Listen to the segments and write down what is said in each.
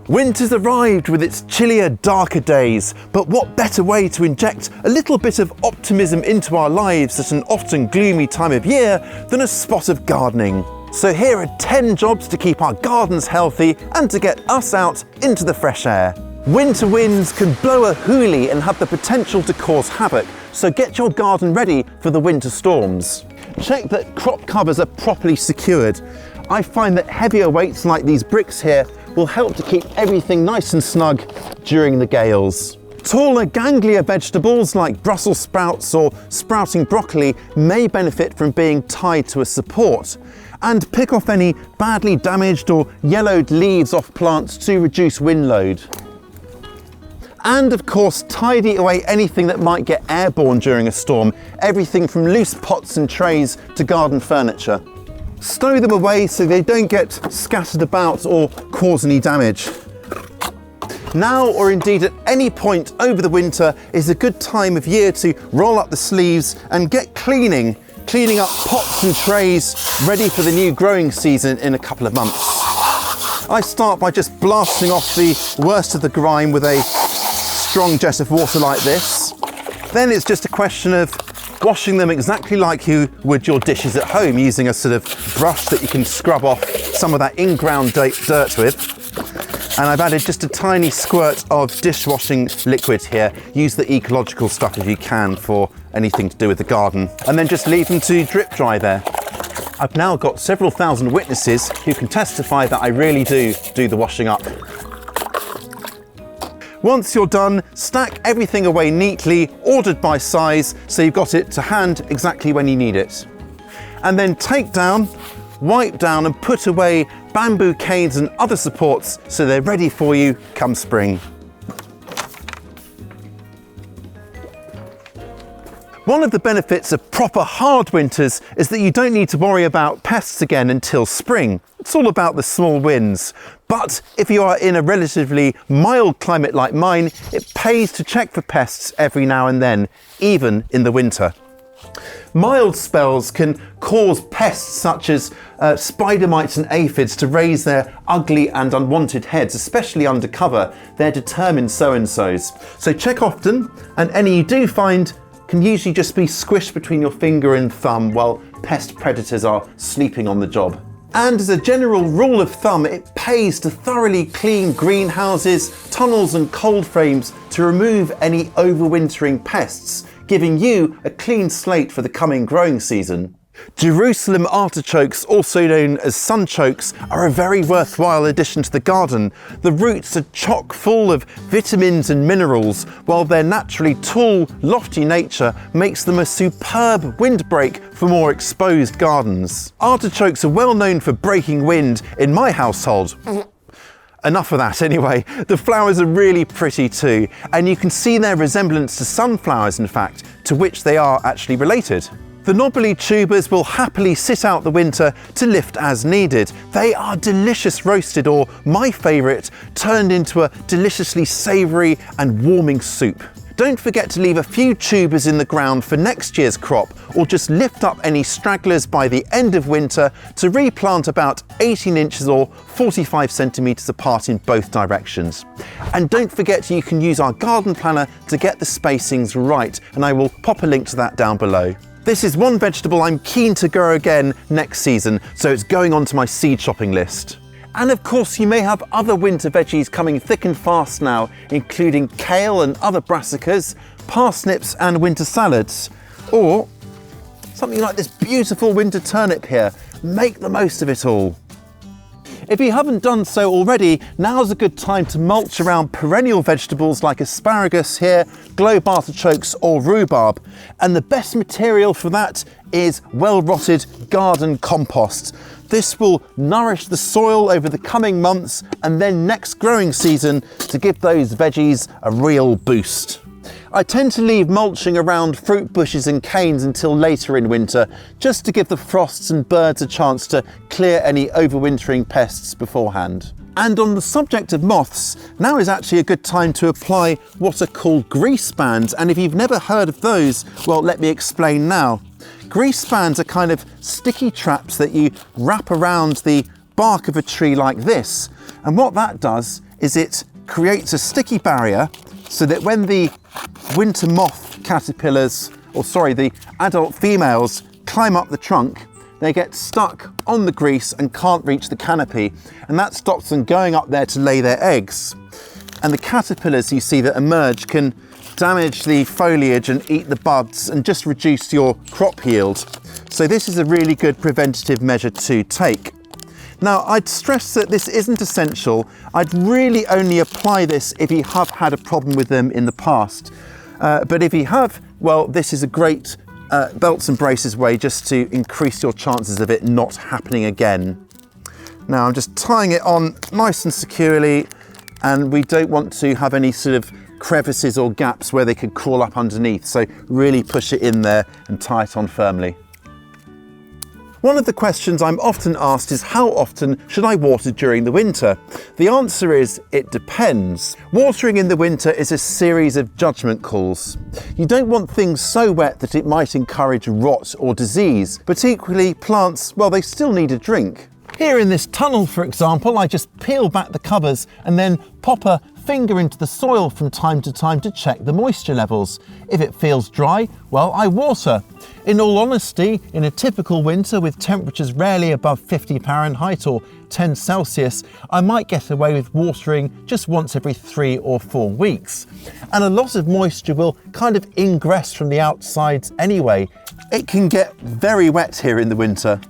Winter's arrived with its chillier, darker days, but what better way to inject a little bit of optimism into our lives at an often gloomy time of year than a spot of gardening. So here are 10 jobs to keep our gardens healthy and to get us out into the fresh air. Winter winds can blow a hoolie and have the potential to cause havoc, so get your garden ready for the winter storms. Check that crop covers are properly secured. I find that heavier weights like these bricks here will help to keep everything nice and snug during the gales. Taller, ganglier vegetables like Brussels sprouts or sprouting broccoli may benefit from being tied to a support. And pick off any badly damaged or yellowed leaves off plants to reduce wind load. And of course, tidy away anything that might get airborne during a storm, everything from loose pots and trays to garden furniture. Stow them away so they don't get scattered about or cause any damage. Now, or indeed at any point over the winter, is a good time of year to roll up the sleeves and get cleaning up pots and trays ready for the new growing season in a couple of months. I start by just blasting off the worst of the grime with a strong jet of water like this. Then it's just a question of washing them exactly like you would your dishes at home, using a sort of brush that you can scrub off some of that in-ground dirt with. And I've added just a tiny squirt of dishwashing liquid here. Use the ecological stuff if you can for anything to do with the garden. And then just leave them to drip dry there. I've now got several thousand witnesses who can testify that I really do the washing up. Once you're done, stack everything away neatly, ordered by size, so you've got it to hand exactly when you need it. And then take down, wipe down and put away bamboo canes and other supports so they're ready for you come spring. One of the benefits of proper hard winters is that you don't need to worry about pests again until spring. It's all about the small wins. But if you are in a relatively mild climate like mine, it pays to check for pests every now and then, even in the winter. Mild spells can cause pests such as spider mites and aphids to raise their ugly and unwanted heads, especially under cover. They're determined so-and-sos. So check often, and any you do find can usually just be squished between your finger and thumb while pest predators are sleeping on the job. And as a general rule of thumb, it pays to thoroughly clean greenhouses, tunnels and cold frames to remove any overwintering pests, giving you a clean slate for the coming growing season. Jerusalem artichokes, also known as sunchokes, are a very worthwhile addition to the garden. The roots are chock full of vitamins and minerals, while their naturally tall, lofty nature makes them a superb windbreak for more exposed gardens. Artichokes are well known for breaking wind in my household. Enough of that anyway. The flowers are really pretty too, and you can see their resemblance to sunflowers, in fact, to which they are actually related. The knobbly tubers will happily sit out the winter to lift as needed. They are delicious roasted, or my favourite, turned into a deliciously savoury and warming soup. Don't forget to leave a few tubers in the ground for next year's crop, or just lift up any stragglers by the end of winter to replant about 18 inches or 45 centimetres apart in both directions. And don't forget you can use our garden planner to get the spacings right, and I will pop a link to that down below. This is one vegetable I'm keen to grow again next season, so it's going onto my seed shopping list. And of course you may have other winter veggies coming thick and fast now, including kale and other brassicas, parsnips and winter salads. Or something like this beautiful winter turnip here. Make the most of it all. If you haven't done so already, now's a good time to mulch around perennial vegetables like asparagus here, globe artichokes or rhubarb. And the best material for that is well-rotted garden compost. This will nourish the soil over the coming months and then next growing season to give those veggies a real boost. I tend to leave mulching around fruit bushes and canes until later in winter, just to give the frosts and birds a chance to clear any overwintering pests beforehand. And on the subject of moths, now is actually a good time to apply what are called grease bands, and if you've never heard of those, well, let me explain now. Grease bands are kind of sticky traps that you wrap around the bark of a tree like this, and what that does is it creates a sticky barrier so that when the winter moth caterpillars, the adult females climb up the trunk, they get stuck on the grease and can't reach the canopy, and that stops them going up there to lay their eggs. And the caterpillars you see that emerge can damage the foliage and eat the buds and just reduce your crop yield. So this is a really good preventative measure to take. Now, I'd stress that this isn't essential. I'd really only apply this if you have had a problem with them in the past. But if you have, well, this is a great belts and braces way just to increase your chances of it not happening again. Now I'm just tying it on nice and securely, and we don't want to have any sort of crevices or gaps where they could crawl up underneath. So really push it in there and tie it on firmly. One of the questions I'm often asked is how often should I water during the winter? The answer is it depends. Watering in the winter is a series of judgment calls. You don't want things so wet that it might encourage rot or disease, but equally plants, well, they still need a drink. Here in this tunnel, for example, I just peel back the covers and then pop a finger into the soil from time to time to check the moisture levels. If it feels dry, well, I water. In all honesty, in a typical winter with temperatures rarely above 50 Fahrenheit or 10 Celsius, I might get away with watering just once every 3 or 4 weeks. And a lot of moisture will kind of ingress from the outsides anyway. It can get very wet here in the winter.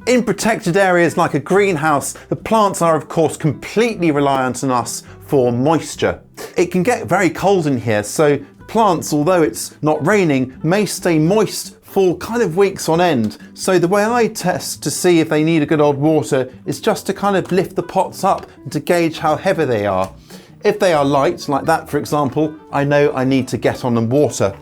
In protected areas like a greenhouse, the plants are of course completely reliant on us for moisture. It can get very cold in here, so plants, although it's not raining, may stay moist for kind of weeks on end. So the way I test to see if they need a good old water is just to kind of lift the pots up and to gauge how heavy they are. If they are light, like that for example, I know I need to get on and water.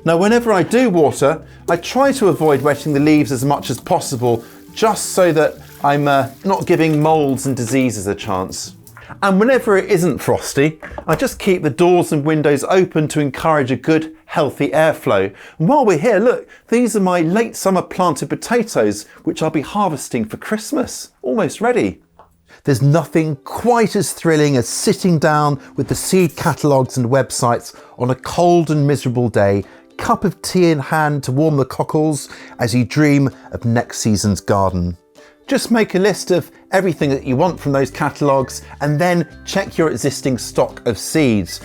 Now whenever I do water, I try to avoid wetting the leaves as much as possible, just so that I'm not giving molds and diseases a chance. And whenever it isn't frosty, I just keep the doors and windows open to encourage a good, healthy airflow. And while we're here, look, these are my late summer planted potatoes, which I'll be harvesting for Christmas. Almost ready. There's nothing quite as thrilling as sitting down with the seed catalogues and websites on a cold and miserable day, cup of tea in hand to warm the cockles as you dream of next season's garden. Just make a list of everything that you want from those catalogues and then check your existing stock of seeds.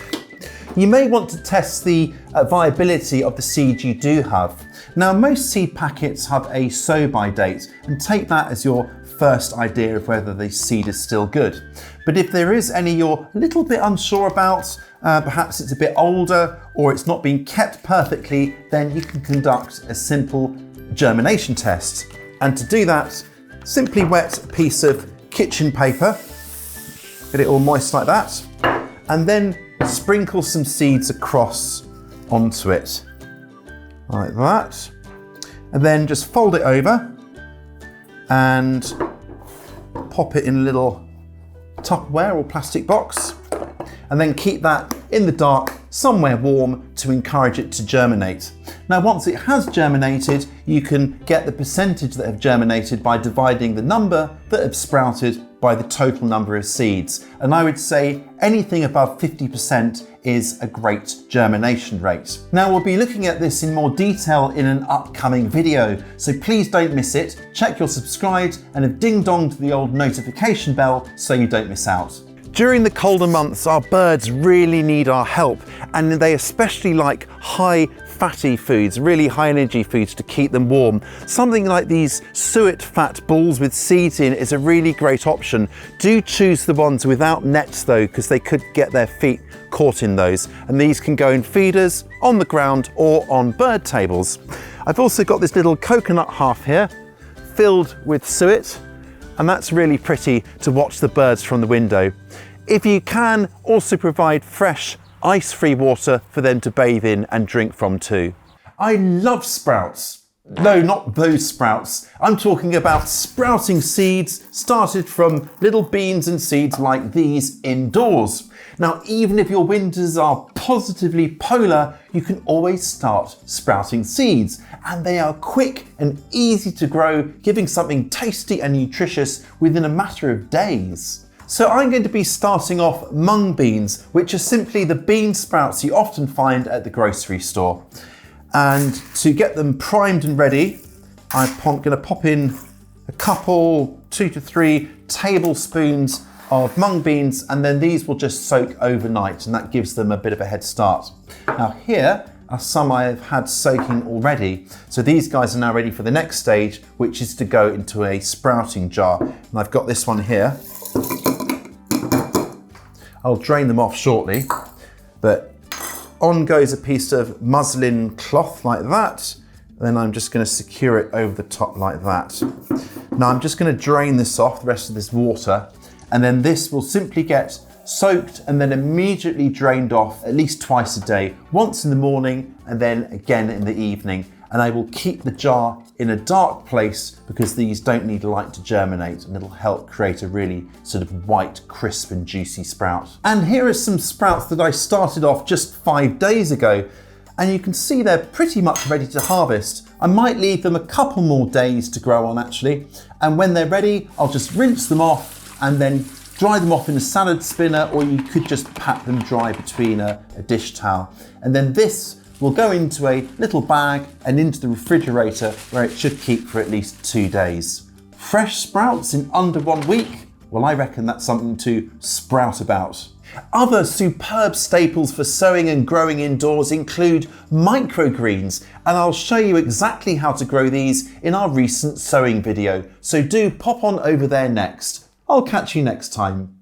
You may want to test the viability of the seeds you do have. Now, most seed packets have a sow-by date, and take that as your first idea of whether the seed is still good. But if there is any you're a little bit unsure about, perhaps it's a bit older or it's not being kept perfectly, then you can conduct a simple germination test. And to do that, simply wet a piece of kitchen paper, get it all moist like that, and then sprinkle some seeds across onto it, like that. And then just fold it over and pop it in a little Tupperware or plastic box, and then keep that in the dark somewhere warm to encourage it to germinate. Now once it has germinated, you can get the percentage that have germinated by dividing the number that have sprouted by the total number of seeds. And I would say anything above 50% is a great germination rate. Now we'll be looking at this in more detail in an upcoming video, so please don't miss it. Check you're subscribed and have ding-donged the old notification bell so you don't miss out. During the colder months, our birds really need our help, and they especially like high fatty foods, really high energy foods to keep them warm. Something like these suet fat balls with seeds in is a really great option. Do choose the ones without nets though, because they could get their feet caught in those. And these can go in feeders, on the ground or on bird tables. I've also got this little coconut half here filled with suet, and that's really pretty to watch the birds from the window. If you can, also provide fresh, ice-free water for them to bathe in and drink from too. I love sprouts. No, not those sprouts. I'm talking about sprouting seeds started from little beans and seeds like these indoors. Now, even if your winters are positively polar, you can always start sprouting seeds, and they are quick and easy to grow, giving something tasty and nutritious within a matter of days. So I'm going to be starting off mung beans, which are simply the bean sprouts you often find at the grocery store. And to get them primed and ready, I'm going to pop in a couple, 2 to 3 tablespoons of mung beans, and then these will just soak overnight, and that gives them a bit of a head start. Now here are some I've had soaking already. So these guys are now ready for the next stage, which is to go into a sprouting jar. And I've got this one here. I'll drain them off shortly, but on goes a piece of muslin cloth like that. Then I'm just going to secure it over the top like that. Now I'm just going to drain this off, the rest of this water, and then this will simply get soaked and then immediately drained off at least twice a day, once in the morning and then again in the evening. And I will keep the jar in a dark place because these don't need light to germinate, and it'll help create a really sort of white, crisp and juicy sprout. And here are some sprouts that I started off just 5 days ago. And you can see they're pretty much ready to harvest. I might leave them a couple more days to grow on actually. And when they're ready, I'll just rinse them off and then dry them off in a salad spinner, or you could just pat them dry between a dish towel. And then this will go into a little bag and into the refrigerator, where it should keep for at least 2 days. Fresh sprouts in under 1 week? Well, I reckon that's something to sprout about. Other superb staples for sowing and growing indoors include microgreens, and I'll show you exactly how to grow these in our recent sowing video, so do pop on over there next. I'll catch you next time.